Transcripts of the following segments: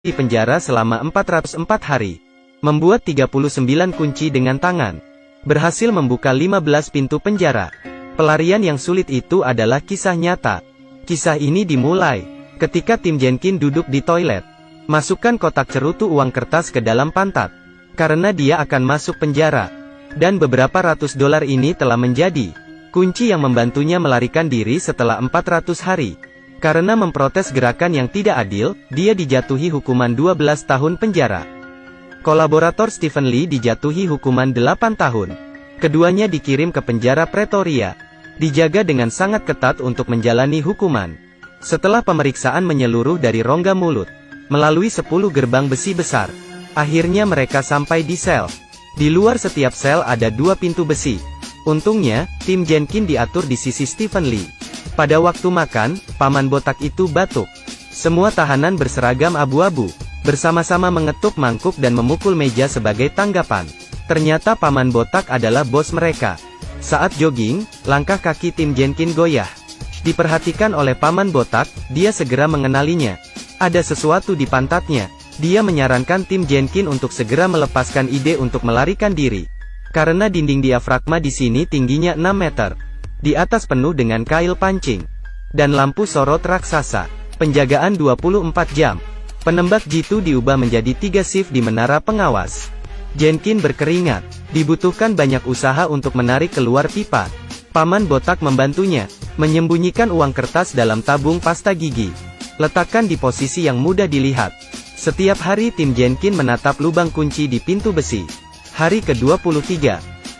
di penjara selama 404 hari. Membuat 39 kunci dengan tangan. Berhasil membuka 15 pintu penjara. Pelarian yang sulit itu adalah kisah nyata. Kisah ini dimulai ketika Tim Jenkins duduk di toilet. Masukkan kotak cerutu uang kertas ke dalam pantat. Karena dia akan masuk penjara. Dan beberapa ratus dolar ini telah menjadi kunci yang membantunya melarikan diri setelah 400 hari. Karena memprotes gerakan yang tidak adil, dia dijatuhi hukuman 12 tahun penjara. Kolaborator Stephen Lee dijatuhi hukuman 8 tahun. Keduanya dikirim ke penjara Pretoria. Dijaga dengan sangat ketat untuk menjalani hukuman. Setelah pemeriksaan menyeluruh dari rongga mulut, melalui 10 gerbang besi besar, akhirnya mereka sampai di sel. Di luar setiap sel ada 2 pintu besi. Untungnya, Tim Jenkins diatur di sisi Stephen Lee. Pada waktu makan, paman botak itu batuk. Semua tahanan berseragam abu-abu, bersama-sama mengetuk mangkuk dan memukul meja sebagai tanggapan. Ternyata paman botak adalah bos mereka. Saat jogging, langkah kaki Tim Jenkins goyah. Diperhatikan oleh paman botak, dia segera mengenalinya. Ada sesuatu di pantatnya. Dia menyarankan Tim Jenkins untuk segera melepaskan ide untuk melarikan diri. Karena dinding diafragma di sini tingginya 6 meter. Di atas penuh dengan kail pancing. Dan lampu sorot raksasa. Penjagaan 24 jam. Penembak jitu diubah menjadi 3 shift di menara pengawas. Jenkins berkeringat. Dibutuhkan banyak usaha untuk menarik keluar pipa. Paman botak membantunya. Menyembunyikan uang kertas dalam tabung pasta gigi. Letakkan di posisi yang mudah dilihat. Setiap hari Tim Jenkins menatap lubang kunci di pintu besi. Hari ke-23.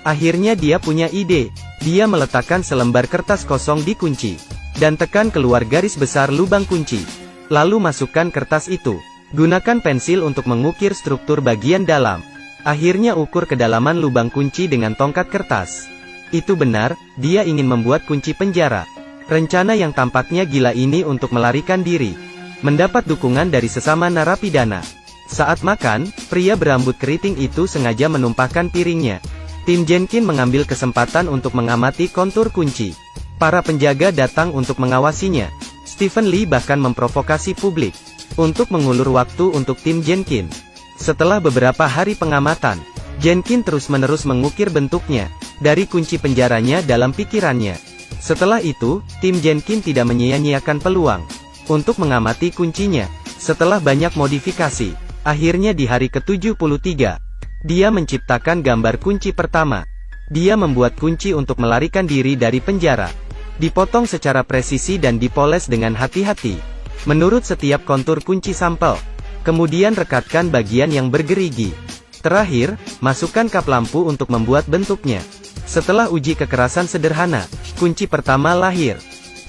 Akhirnya dia punya ide. Dia meletakkan selembar kertas kosong di kunci. Dan tekan keluar garis besar lubang kunci. Lalu masukkan kertas itu. Gunakan pensil untuk mengukir struktur bagian dalam. Akhirnya ukur kedalaman lubang kunci dengan tongkat kertas. Itu benar, dia ingin membuat kunci penjara. Rencana yang tampaknya gila ini untuk melarikan diri. Mendapat dukungan dari sesama narapidana. Saat makan, pria berambut keriting itu sengaja menumpahkan piringnya. Tim Jenkins mengambil kesempatan untuk mengamati kontur kunci. Para penjaga datang untuk mengawasinya. Stephen Lee bahkan memprovokasi publik untuk mengulur waktu untuk Tim Jenkins. Setelah beberapa hari pengamatan, Jenkins terus-menerus mengukir bentuknya dari kunci penjaranya dalam pikirannya. Setelah itu, Tim Jenkins tidak menyia-nyiakan peluang untuk mengamati kuncinya. Setelah banyak modifikasi, akhirnya di hari ke-73, dia menciptakan gambar kunci pertama. Dia membuat kunci untuk melarikan diri dari penjara. Dipotong secara presisi dan dipoles dengan hati-hati. Menurut setiap kontur kunci sampel. Kemudian rekatkan bagian yang bergerigi. Terakhir, masukkan kap lampu untuk membuat bentuknya. Setelah uji kekerasan sederhana, kunci pertama lahir.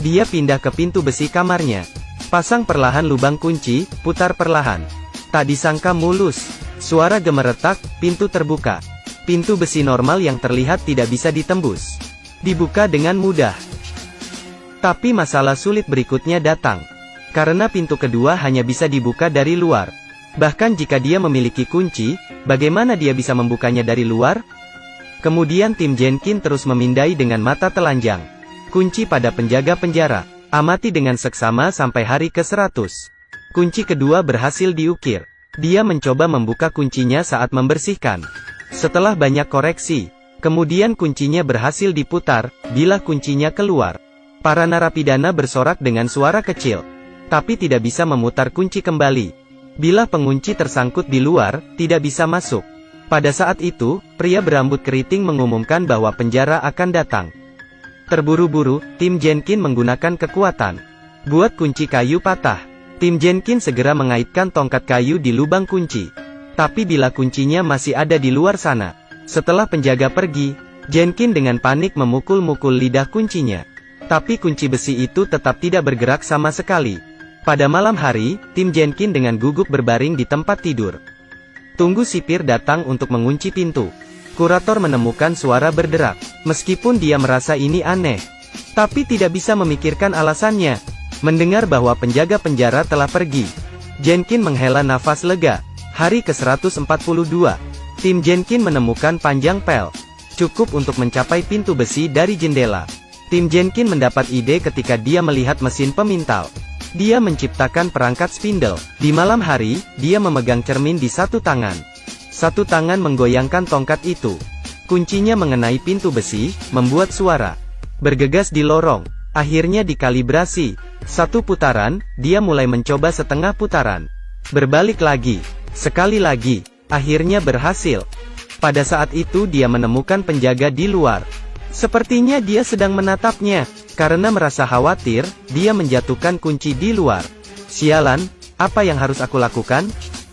Dia pindah ke pintu besi kamarnya. Pasang perlahan lubang kunci, putar perlahan. Tak disangka mulus. Suara gemeretak, pintu terbuka. Pintu besi normal yang terlihat tidak bisa ditembus. Dibuka dengan mudah. Tapi masalah sulit berikutnya datang. Karena pintu kedua hanya bisa dibuka dari luar. Bahkan jika dia memiliki kunci, bagaimana dia bisa membukanya dari luar? Kemudian Tim Jenkins terus memindai dengan mata telanjang. Kunci pada penjaga penjara. Amati dengan seksama sampai hari ke-100. Kunci kedua berhasil diukir. Dia mencoba membuka kuncinya saat membersihkan. Setelah banyak koreksi, kemudian kuncinya berhasil diputar, bila kuncinya keluar. Para narapidana bersorak dengan suara kecil. Tapi tidak bisa memutar kunci kembali. Bila pengunci tersangkut di luar, tidak bisa masuk. Pada saat itu, pria berambut keriting mengumumkan bahwa penjara akan datang. Terburu-buru, Tim Jenkins menggunakan kekuatan. Buat kunci kayu patah. Tim Jenkins segera mengaitkan tongkat kayu di lubang kunci. Tapi bila kuncinya masih ada di luar sana. Setelah penjaga pergi, Jenkins dengan panik memukul-mukul lidah kuncinya. Tapi kunci besi itu tetap tidak bergerak sama sekali. Pada malam hari, Tim Jenkins dengan gugup berbaring di tempat tidur. Tunggu sipir datang untuk mengunci pintu. Kurator menemukan suara berderak. Meskipun dia merasa ini aneh, tapi tidak bisa memikirkan alasannya. Mendengar bahwa penjaga penjara telah pergi, Jenkins menghela nafas lega. Hari ke-142, Tim Jenkins menemukan panjang pel. Cukup untuk mencapai pintu besi dari jendela. Tim Jenkins mendapat ide ketika dia melihat mesin pemintal. Dia menciptakan perangkat spindle. Di malam hari, dia memegang cermin di satu tangan. Satu tangan menggoyangkan tongkat itu. Kuncinya mengenai pintu besi, membuat suara. Bergegas di lorong. Akhirnya dikalibrasi. Satu putaran, dia mulai mencoba setengah putaran. Berbalik lagi. Sekali lagi. Akhirnya berhasil. Pada saat itu dia menemukan penjaga di luar. Sepertinya dia sedang menatapnya. Karena merasa khawatir, dia menjatuhkan kunci di luar. Sialan, apa yang harus aku lakukan?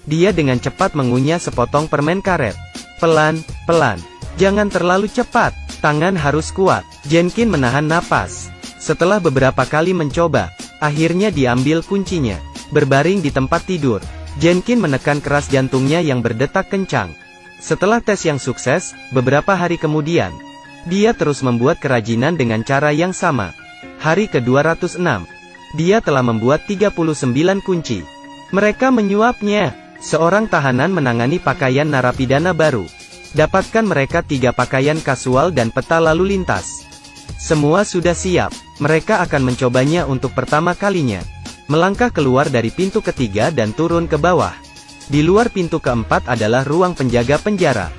Dia dengan cepat mengunyah sepotong permen karet. Pelan, pelan. Jangan terlalu cepat. Tangan harus kuat. Jenkin menahan napas. Setelah beberapa kali mencoba, akhirnya diambil kuncinya. Berbaring di tempat tidur, Jenkin menekan keras jantungnya yang berdetak kencang. Setelah tes yang sukses, beberapa hari kemudian, dia terus membuat kerajinan dengan cara yang sama. Hari ke-206, dia telah membuat 39 kunci. Mereka menyuapnya. Seorang tahanan menangani pakaian narapidana baru. Dapatkan mereka 3 pakaian kasual dan peta lalu lintas. Semua sudah siap. Mereka akan mencobanya untuk pertama kalinya. Melangkah keluar dari pintu ketiga dan turun ke bawah. Di luar pintu keempat adalah ruang penjaga penjara.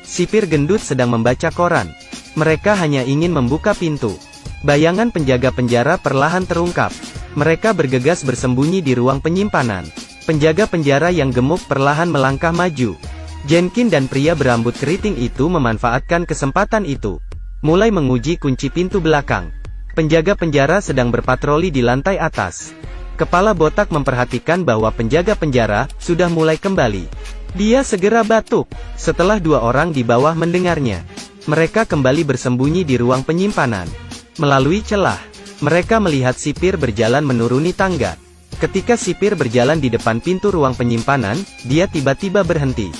Sipir gendut sedang membaca koran. Mereka hanya ingin membuka pintu. Bayangan penjaga penjara perlahan terungkap. Mereka bergegas bersembunyi di ruang penyimpanan. Penjaga penjara yang gemuk perlahan melangkah maju. Jenkin dan pria berambut keriting itu memanfaatkan kesempatan itu. Mulai menguji kunci pintu belakang. Penjaga penjara sedang berpatroli di lantai atas. Kepala botak memperhatikan bahwa penjaga penjara sudah mulai kembali. Dia segera batuk. Setelah 2 orang di bawah mendengarnya, mereka kembali bersembunyi di ruang penyimpanan. Melalui celah, mereka melihat sipir berjalan menuruni tangga. Ketika sipir berjalan di depan pintu ruang penyimpanan, dia tiba-tiba berhenti.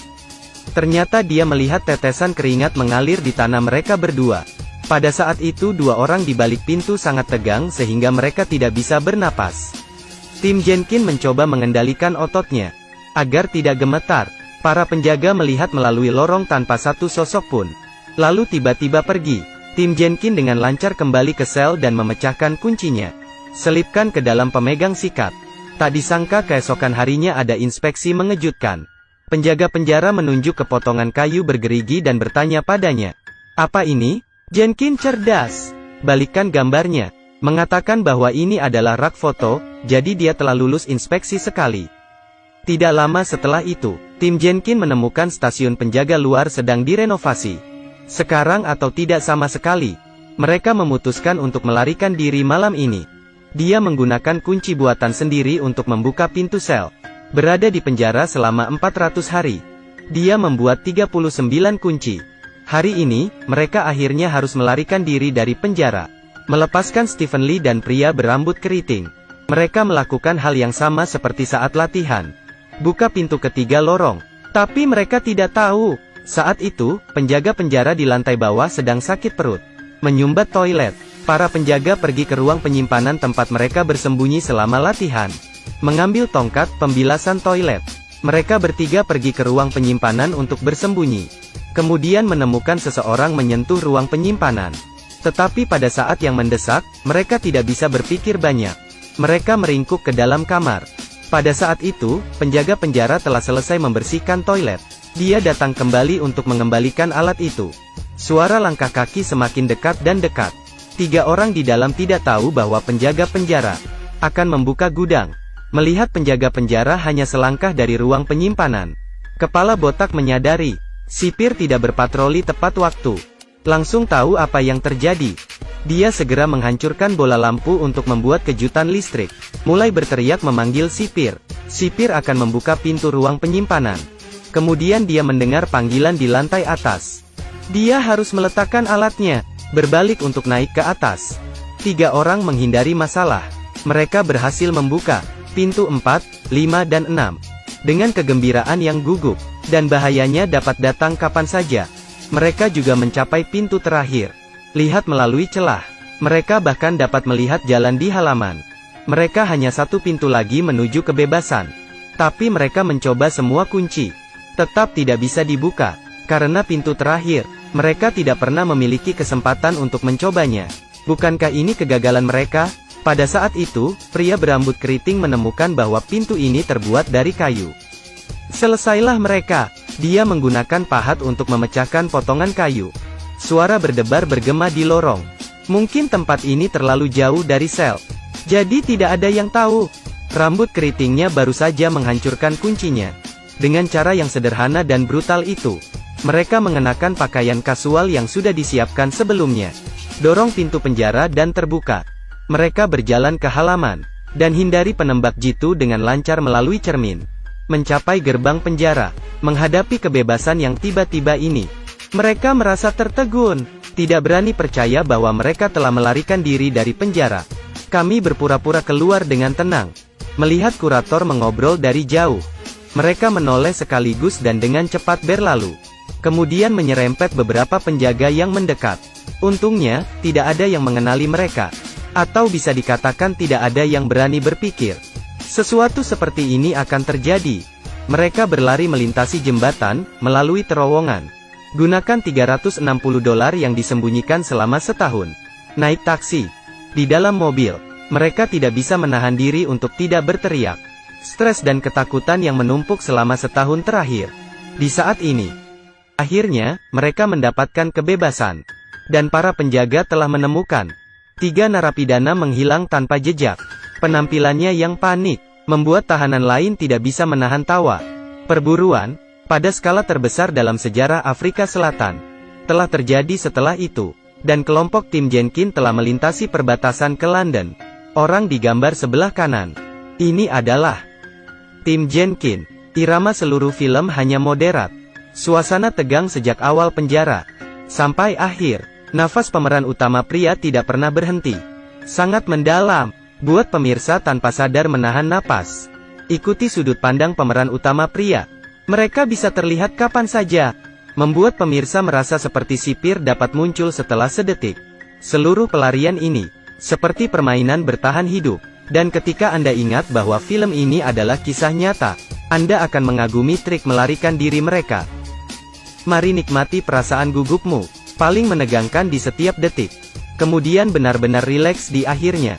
Ternyata dia melihat tetesan keringat mengalir di tanah mereka berdua. Pada saat itu 2 orang di balik pintu sangat tegang sehingga mereka tidak bisa bernapas. Tim Jenkin mencoba mengendalikan ototnya, agar tidak gemetar. Para penjaga melihat melalui lorong tanpa satu sosok pun. Lalu tiba-tiba pergi. Tim Jenkin dengan lancar kembali ke sel dan memecahkan kuncinya. Selipkan ke dalam pemegang sikat. Tak disangka keesokan harinya ada inspeksi mengejutkan. Penjaga penjara menunjuk ke potongan kayu bergerigi dan bertanya padanya. Apa ini? Jenkin cerdas. Balikkan gambarnya. Mengatakan bahwa ini adalah rak foto, jadi dia telah lulus inspeksi sekali. Tidak lama setelah itu, tim Jenkin menemukan stasiun penjaga luar sedang direnovasi. Sekarang atau tidak sama sekali, mereka memutuskan untuk melarikan diri malam ini. Dia menggunakan kunci buatan sendiri untuk membuka pintu sel. Berada di penjara selama 400 hari. Dia membuat 39 kunci. Hari ini, mereka akhirnya harus melarikan diri dari penjara. Melepaskan Stephen Lee dan pria berambut keriting. Mereka melakukan hal yang sama seperti saat latihan. Buka pintu ketiga lorong. Tapi mereka tidak tahu. Saat itu, penjaga penjara di lantai bawah sedang sakit perut. Menyumbat toilet. Para penjaga pergi ke ruang penyimpanan tempat mereka bersembunyi selama latihan. Mengambil tongkat pembilasan toilet. Mereka bertiga pergi ke ruang penyimpanan untuk bersembunyi. Kemudian menemukan seseorang menyentuh ruang penyimpanan. Tetapi pada saat yang mendesak, mereka tidak bisa berpikir banyak. Mereka meringkuk ke dalam kamar. Pada saat itu, penjaga penjara telah selesai membersihkan toilet. Dia datang kembali untuk mengembalikan alat itu. Suara langkah kaki semakin dekat dan dekat. 3 orang di dalam tidak tahu bahwa penjaga penjara akan membuka gudang. Melihat penjaga penjara hanya selangkah dari ruang penyimpanan, kepala botak menyadari, sipir tidak berpatroli tepat waktu. Langsung tahu apa yang terjadi. Dia segera menghancurkan bola lampu untuk membuat kejutan listrik. Mulai berteriak memanggil sipir. Sipir akan membuka pintu ruang penyimpanan. Kemudian dia mendengar panggilan di lantai atas. Dia harus meletakkan alatnya, berbalik untuk naik ke atas. 3 orang menghindari masalah. Mereka berhasil membuka pintu 4, 5 dan 6. Dengan kegembiraan yang gugup. Dan bahayanya dapat datang kapan saja. Mereka juga mencapai pintu terakhir. Lihat melalui celah. Mereka bahkan dapat melihat jalan di halaman. Mereka hanya 1 pintu lagi menuju kebebasan. Tapi mereka mencoba semua kunci. Tetap tidak bisa dibuka. Karena pintu terakhir, mereka tidak pernah memiliki kesempatan untuk mencobanya. Bukankah ini kegagalan mereka? Pada saat itu, pria berambut keriting menemukan bahwa pintu ini terbuat dari kayu. Selesailah mereka. Dia menggunakan pahat untuk memecahkan potongan kayu. Suara berdebar bergema di lorong. Mungkin tempat ini terlalu jauh dari sel. Jadi tidak ada yang tahu. Rambut keritingnya baru saja menghancurkan kuncinya. Dengan cara yang sederhana dan brutal itu, mereka mengenakan pakaian kasual yang sudah disiapkan sebelumnya. Dorong pintu penjara dan terbuka. Mereka berjalan ke halaman, dan hindari penembak jitu dengan lancar melalui cermin. Mencapai gerbang penjara, menghadapi kebebasan yang tiba-tiba ini. Mereka merasa tertegun, tidak berani percaya bahwa mereka telah melarikan diri dari penjara. Kami berpura-pura keluar dengan tenang. Melihat kurator mengobrol dari jauh. Mereka menoleh sekaligus dan dengan cepat berlalu. Kemudian menyerempet beberapa penjaga yang mendekat. Untungnya, tidak ada yang mengenali mereka. Atau bisa dikatakan tidak ada yang berani berpikir. Sesuatu seperti ini akan terjadi. Mereka berlari melintasi jembatan, melalui terowongan. Gunakan $360 yang disembunyikan selama setahun. Naik taksi. Di dalam mobil, mereka tidak bisa menahan diri untuk tidak berteriak. Stres dan ketakutan yang menumpuk selama setahun terakhir. Di saat ini, akhirnya, mereka mendapatkan kebebasan. Dan para penjaga telah menemukan 3 narapidana menghilang tanpa jejak. Penampilannya yang panik, membuat tahanan lain tidak bisa menahan tawa. Perburuan, pada skala terbesar dalam sejarah Afrika Selatan, telah terjadi setelah itu, dan kelompok tim Jenkin telah melintasi perbatasan ke London. Orang di gambar sebelah kanan. Ini adalah tim Jenkin. Irama seluruh film hanya moderat. Suasana tegang sejak awal penjara. Sampai akhir. Nafas pemeran utama pria tidak pernah berhenti. Sangat mendalam, buat pemirsa tanpa sadar menahan napas. Ikuti sudut pandang pemeran utama pria. Mereka bisa terlihat kapan saja. Membuat pemirsa merasa seperti sipir dapat muncul setelah sedetik. Seluruh pelarian ini, seperti permainan bertahan hidup. Dan ketika Anda ingat bahwa film ini adalah kisah nyata, Anda akan mengagumi trik melarikan diri mereka. Mari nikmati perasaan gugupmu. Paling menegangkan di setiap detik. Kemudian benar-benar rileks di akhirnya.